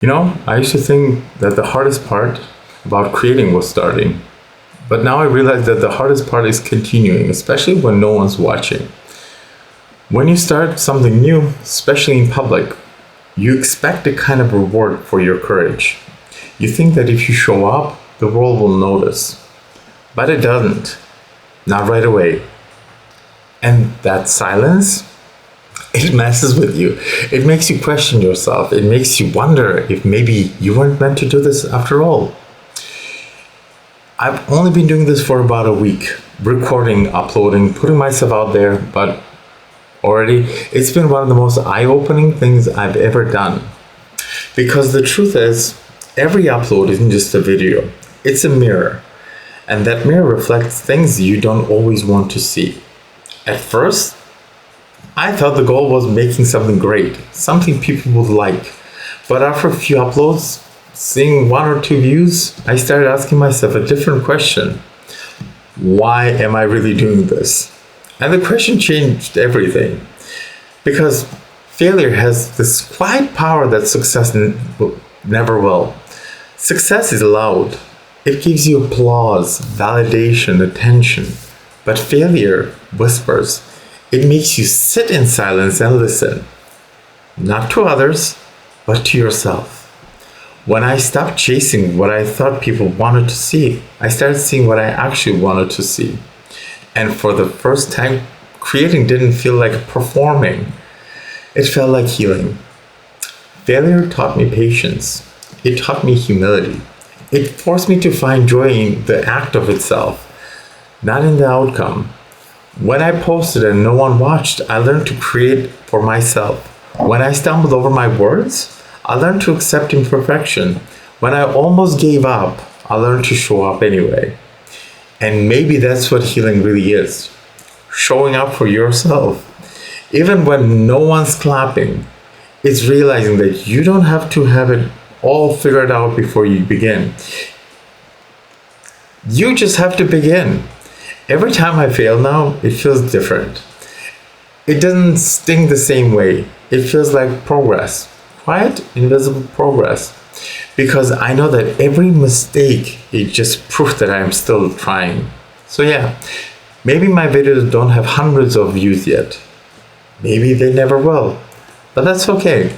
I used to think that the hardest part about creating was starting. But now I realize that the hardest part is continuing, especially when no one's watching. When you start something new, especially in public, you expect a kind of reward for your courage. You think that if you show up, the world will notice. But it doesn't. Not right away. And that silence, it messes with you. It makes you question yourself. It makes you wonder if maybe you weren't meant to do this after all. I've only been doing this for about a week, recording, uploading, putting myself out there, but already it's been one of the most eye-opening things I've ever done. Because the truth is, every upload isn't just a video, it's a mirror. And that mirror reflects things you don't always want to see. At first, I thought the goal was making something great, something people would like. But after a few uploads, seeing one or two views, I started asking myself a different question. Why am I really doing this? And the question changed everything. Because failure has this quiet power that success never will. Success is loud. It gives you applause, validation, attention. But failure whispers. It makes you sit in silence and listen. Not to others, but to yourself. When I stopped chasing what I thought people wanted to see, I started seeing what I actually wanted to see. And for the first time, creating didn't feel like performing. It felt like healing. Failure taught me patience. It taught me humility. It forced me to find joy in the act of itself, not in the outcome. When I posted and no one watched, I learned to create for myself. When I stumbled over my words, I learned to accept imperfection. When I almost gave up, I learned to show up anyway. And maybe that's what healing really is. Showing up for yourself. Even when no one's clapping, it's realizing that you don't have to have it all figured out before you begin. You just have to begin. Every time I fail now, it feels different. It doesn't sting the same way. It feels like progress. Quiet, invisible progress. Because I know that every mistake is just proof that I am still trying. So yeah, maybe my videos don't have hundreds of views yet. Maybe they never will. But that's okay.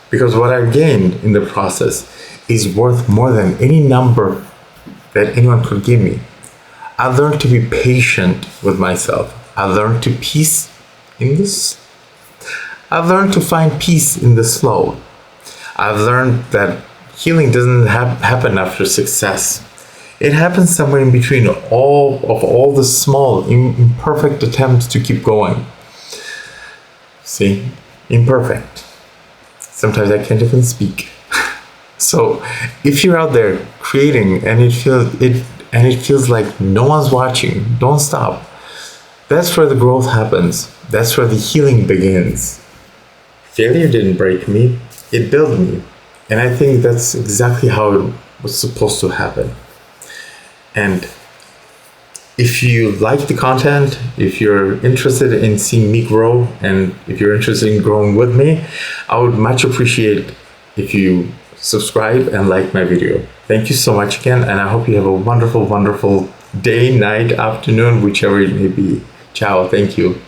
Because what I've gained in the process is worth more than any number that anyone could give me. I've learned to be patient with myself. I've learned to I've learned to find peace in the slow. I've learned that healing doesn't happen after success. It happens somewhere in between all the small, imperfect attempts to keep going. See, imperfect. Sometimes I can't even speak. So, if you're out there creating and it feels like no one's watching, don't stop. That's where the growth happens. That's where the healing begins. Failure didn't break me, it built me. And I think that's exactly how it was supposed to happen. And if you like the content, if you're interested in seeing me grow, and if you're interested in growing with me, I would much appreciate if you subscribe and like my video. Thank you so much again, and I hope you have a wonderful, wonderful day, night, afternoon, whichever it may be. Ciao, thank you.